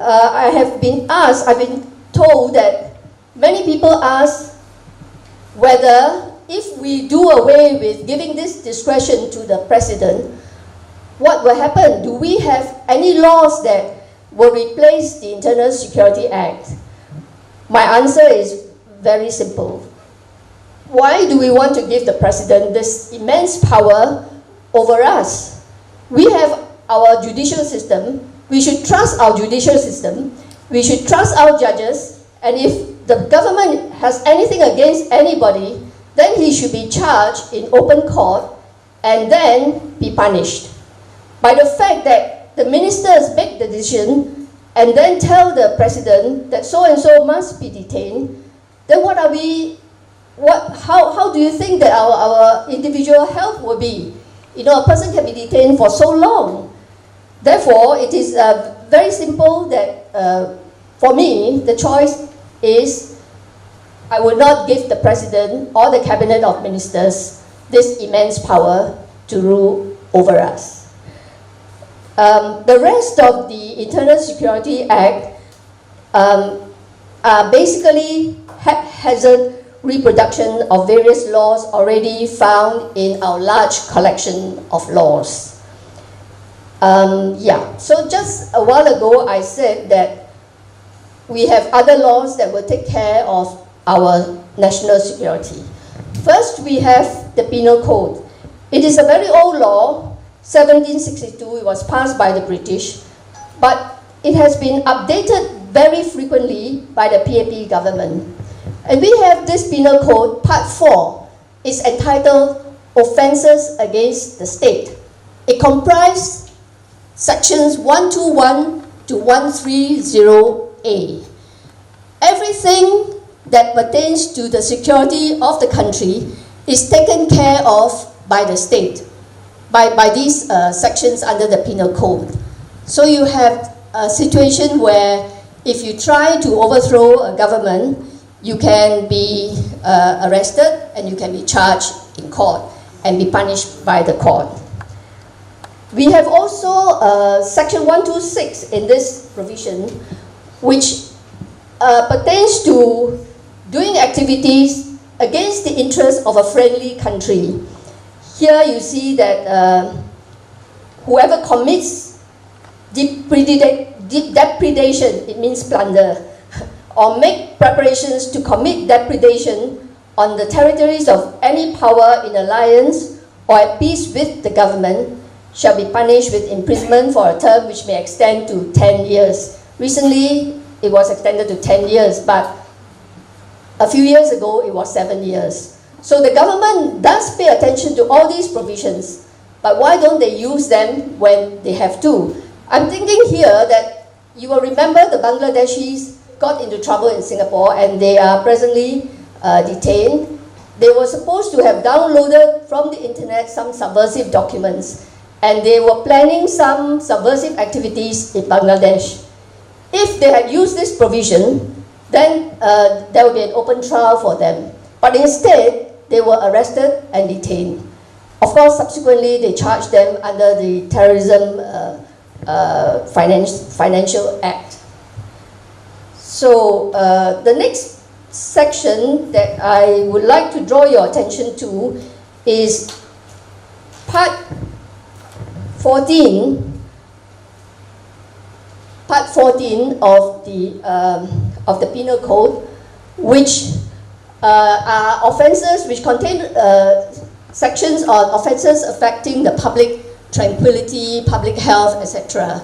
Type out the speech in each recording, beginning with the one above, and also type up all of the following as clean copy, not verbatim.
I've been told that many people ask whether if we do away with giving this discretion to the president, what will happen? Do we have any laws that will replace the Internal Security Act? My answer is very simple. Why do we want to give the president this immense power over us? We have our judicial system. We should trust our judicial system. We should trust our judges. And if the government has anything against anybody, then he should be charged in open court and then be punished. By the fact that the ministers make the decision and then tell the president that so-and-so must be detained, then how do you think that our individual health will be? You know, a person can be detained for so long. Therefore, it is very simple that for me, the choice is I will not give the president or the cabinet of ministers this immense power to rule over us. The rest of the Internal Security Act are basically haphazard reproduction of various laws already found in our large collection of laws. So just a while ago I said that we have other laws that will take care of our national security. First, we have the Penal Code. It is a very old law, 1762, it was passed by the British, but it has been updated very frequently by the PAP government. And we have this Penal Code, Part 4. It's entitled Offences Against the State. It comprises sections 121 to 130A. Everything that pertains to the security of the country is taken care of by the state, by these sections under the Penal Code. So you have a situation where if you try to overthrow a government, you can be arrested and you can be charged in court and be punished by the court. We have also section 126 in this provision, which pertains to doing activities against the interests of a friendly country. Here you see that whoever commits depredation, it means plunder, or make preparations to commit depredation on the territories of any power in alliance or at peace with the government shall be punished with imprisonment for a term which may extend to 10 years. Recently, it was extended to 10 years, but a few years ago, it was 7 years. So the government does pay attention to all these provisions, but why don't they use them when they have to? I'm thinking here that you will remember the Bangladeshis got into trouble in Singapore and they are presently detained. They were supposed to have downloaded from the internet some subversive documents, and they were planning some subversive activities in Bangladesh. If they had used this provision, then there would be an open trial for them. But instead, they were arrested and detained. Of course, subsequently, they charged them under the Terrorism Financial Act. So the next section that I would like to draw your attention to is Part 14 of the Penal Code, which are offences which contain sections on offences affecting the public tranquility, public health, etc.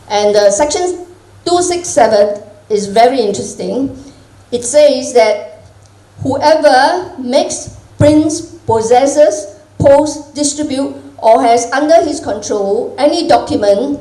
And section 267 is very interesting. It says that whoever makes, prints, possesses, posts, distributes, or has under his control any document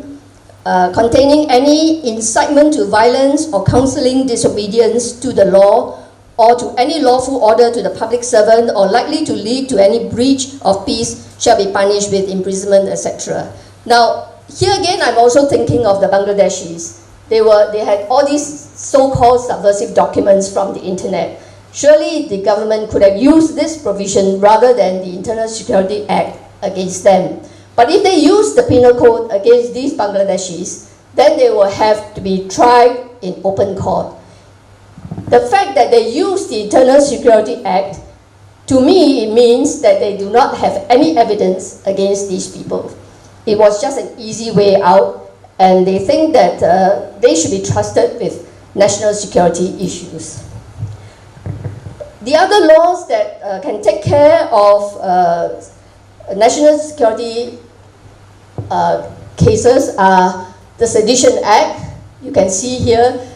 containing any incitement to violence or counseling disobedience to the law or to any lawful order to the public servant or likely to lead to any breach of peace shall be punished with imprisonment, etc. Now, here again, I'm also thinking of the Bangladeshis. They had all these so-called subversive documents from the internet. Surely the government could have used this provision rather than the Internal Security Act against them. But if they use the Penal Code against these Bangladeshis, then they will have to be tried in open court. The fact that they use the Internal Security Act, to me, it means that they do not have any evidence against these people. It was just an easy way out, and they think that they should be trusted with national security issues. The other laws that can take care of national security cases are the Sedition Act. You can see here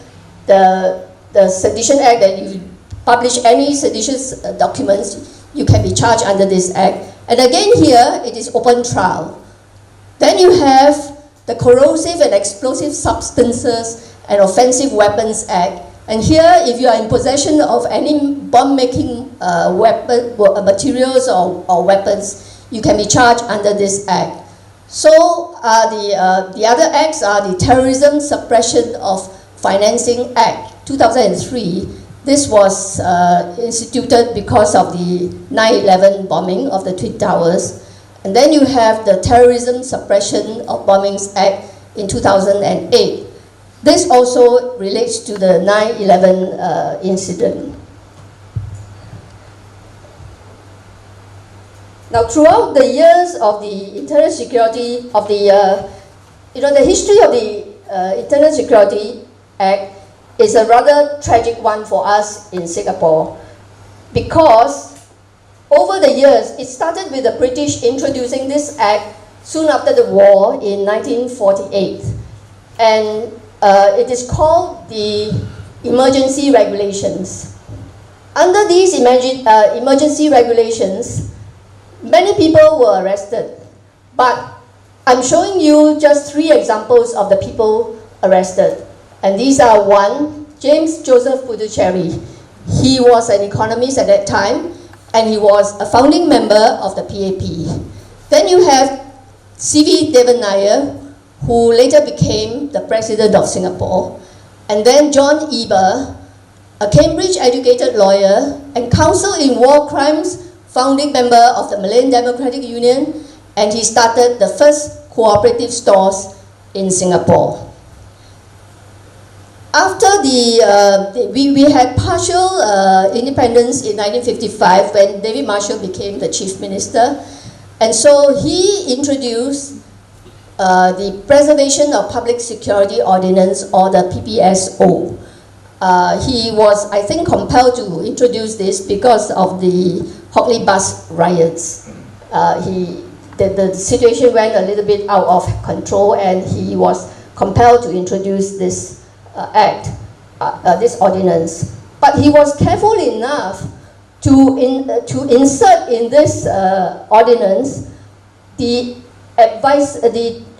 the Sedition Act, that if you publish any seditious documents, you can be charged under this act. And again here, it is open trial. Then you have the Corrosive and Explosive Substances and Offensive Weapons Act. And here, if you are in possession of any bomb-making materials or weapons, you can be charged under this act. So the other acts are the Terrorism Suppression of Financing Act, 2003. This was instituted because of the 9/11 bombing of the Twin Towers. And then you have the Terrorism Suppression of Bombings Act in 2008. This also relates to the 9/11 incident. Now, throughout the years of the internal security of the history of the Internal Security Act is a rather tragic one for us in Singapore, because over the years, it started with the British introducing this act soon after the war in 1948. And it is called the Emergency Regulations. Under these emergency regulations, many people were arrested. But I'm showing you just 3 examples of the people arrested. And these are: 1, James Joseph Pudducherry. He was an economist at that time, and he was a founding member of the PAP. Then you have C.V. Devan Nair, who later became the President of Singapore. And then John Eber, a Cambridge-educated lawyer and counsel in war crimes, founding member of the Malayan Democratic Union, and he started the first cooperative stores in Singapore. After we had partial independence in 1955 when David Marshall became the chief minister, and so he introduced the Preservation of Public Security Ordinance, or the PPSO. He was, I think, compelled to introduce this because of the Hockley bus riots. The situation went a little bit out of control, and he was compelled to introduce this this ordinance. But he was careful enough to insert in this ordinance the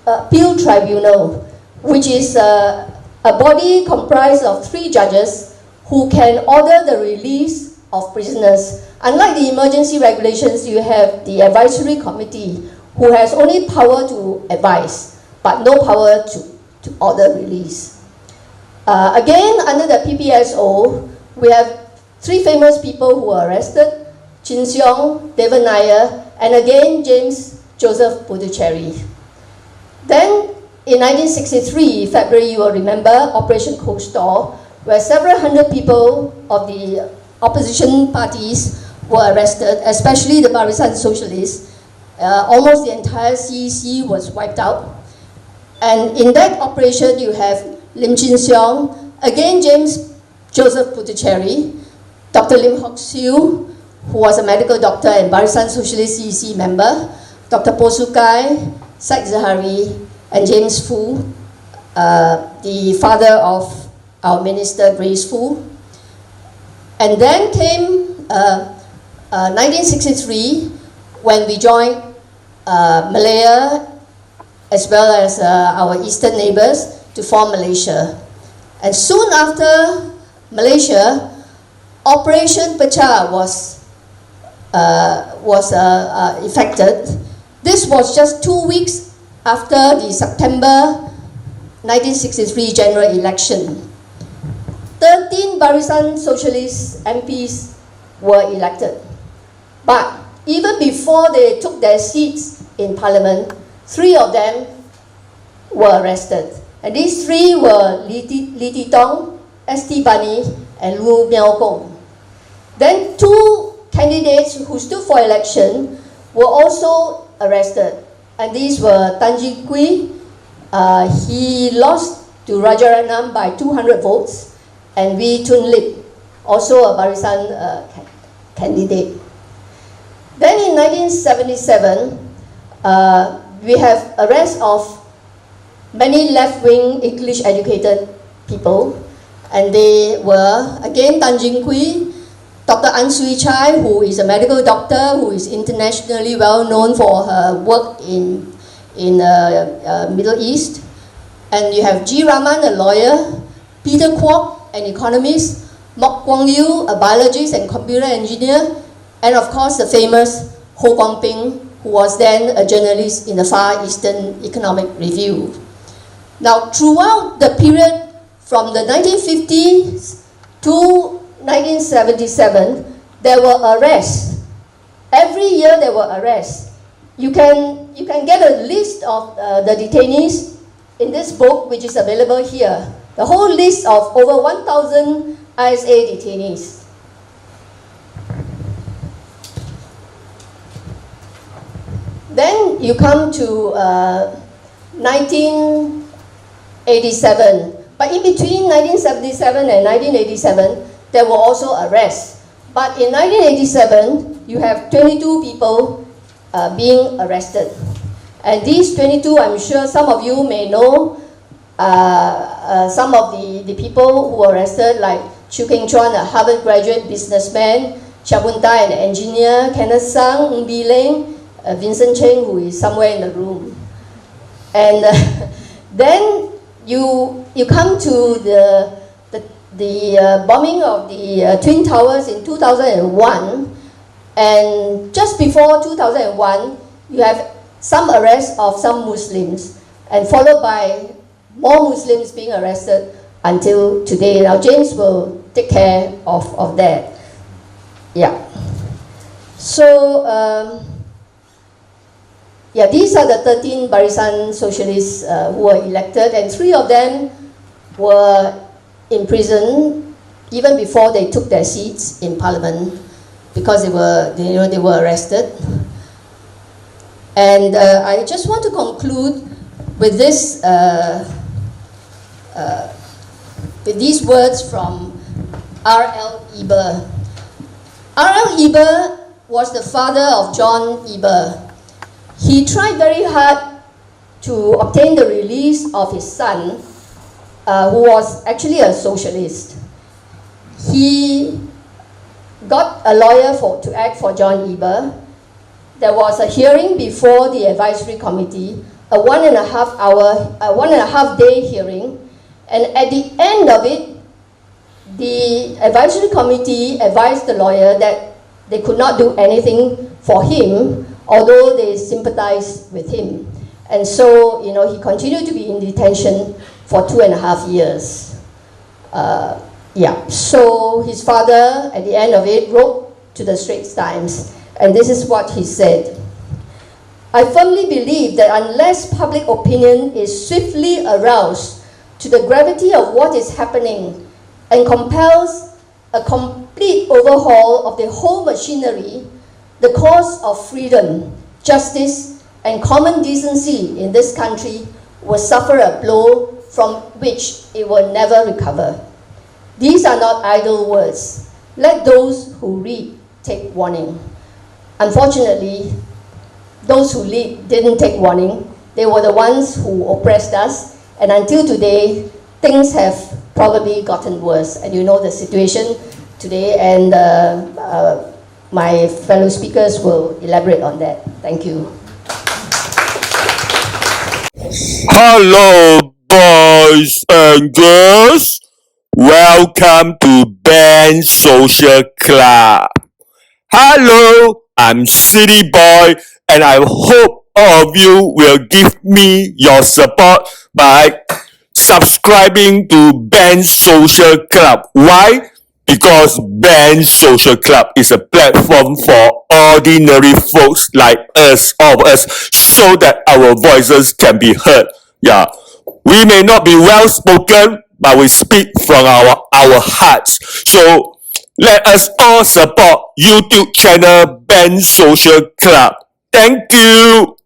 appeal tribunal, which is a body comprised of 3 judges who can order the release of prisoners. Unlike the emergency regulations, you have the advisory committee who has only power to advise, but no power to order release. Again, under the PPSO, we have 3 famous people who were arrested: Chin Siong, Devan Nair, and again James Joseph Pudducherry. Then, in 1963, February, you will remember, Operation Cold Store, where several hundred people of the opposition parties were arrested, especially the Barisan Socialists. Almost the entire CEC was wiped out. And in that operation, you have Lim Chin Siong, again James Joseph Pudducherry, Dr. Lim Hock Siew, who was a medical doctor and Barisan Socialist CEC member, Dr. Po Sukai, Said Zahari, and James Foo, the father of our minister Grace Foo. And then came 1963, when we joined Malaya as well as our eastern neighbors to form Malaysia. And soon after Malaysia, Operation Pecah was effected. This was just 2 weeks after the September 1963 general election. 13 Barisan Socialist MPs were elected. But even before they took their seats in Parliament, 3 of them were arrested. And these three were Li Ti Tong, S.T. Bani, and Lu Miao Gong. Then two candidates who stood for election were also arrested. And these were Tan Jin Kui. He lost to Rajaratnam by 200 votes. And Wee Tun Lip, also a Barisan candidate. Then in 1977, we have arrest of many left-wing English-educated people, and they were, again, Tan Jin Kui, Dr. An Sui Chai, who is a medical doctor, who is internationally well known for her work in Middle East. And you have G. Raman, a lawyer, Peter Kwok, an economist, Mok Kwang Yu, a biologist and computer engineer, and of course the famous Ho Kwang Ping, who was then a journalist in the Far Eastern Economic Review. Now, throughout the period from the 1950s to 1977, there were arrests. Every year there were arrests. You can get a list of the detainees in this book, which is available here. The whole list of over 1,000 ISA detainees. Then you come to 1987. But in between 1977 and 1987, there were also arrests. But in 1987, you have 22 people being arrested. And these 22, I'm sure some of you may know some of the people who were arrested, like Chew Keng Chuan, a Harvard graduate businessman, Chia Bun Tai, an engineer, Kenneth Sang, Ng Bee Leng, Vincent Cheng, who is somewhere in the room. And then you come to the bombing of the Twin Towers in 2001, and just before 2001, you have some arrests of some Muslims, and followed by more Muslims being arrested until today. Now James will take care of that. Yeah. So, yeah, these are the 13 Barisan socialists who were elected, and 3 of them were in prison even before they took their seats in parliament because they were arrested. And I just want to conclude with this, with these words from R.L. Eber. R.L. Eber was the father of John Eber. He tried very hard to obtain the release of his son, who was actually a socialist. He got a lawyer to act for John Eber. There was a hearing before the advisory committee, a 1.5 day hearing, and at the end of it, the advisory committee advised the lawyer that they could not do anything for him, although they sympathized with him. And so, he continued to be in detention for 2.5 years. So his father, at the end of it, wrote to the Straits Times, and this is what he said. I firmly believe that unless public opinion is swiftly aroused to the gravity of what is happening and compels a complete overhaul of the whole machinery, the cause of freedom, justice, and common decency in this country will suffer a blow from which it will never recover. These are not idle words. Let those who read take warning. Unfortunately, those who lead didn't take warning. They were the ones who oppressed us, and until today, things have probably gotten worse. And you know the situation today, and my fellow speakers will elaborate on that. Thank you. Hello, boys and girls. Welcome to Band Social Club. Hello, I'm City Boy, and I hope all of you will give me your support by subscribing to Band Social Club. Why? Because Band Social Club is a platform for ordinary folks like us, all of us, so that our voices can be heard. Yeah. We may not be well spoken, but we speak from our hearts. So let us all support YouTube channel Ben Social Club. Thank you.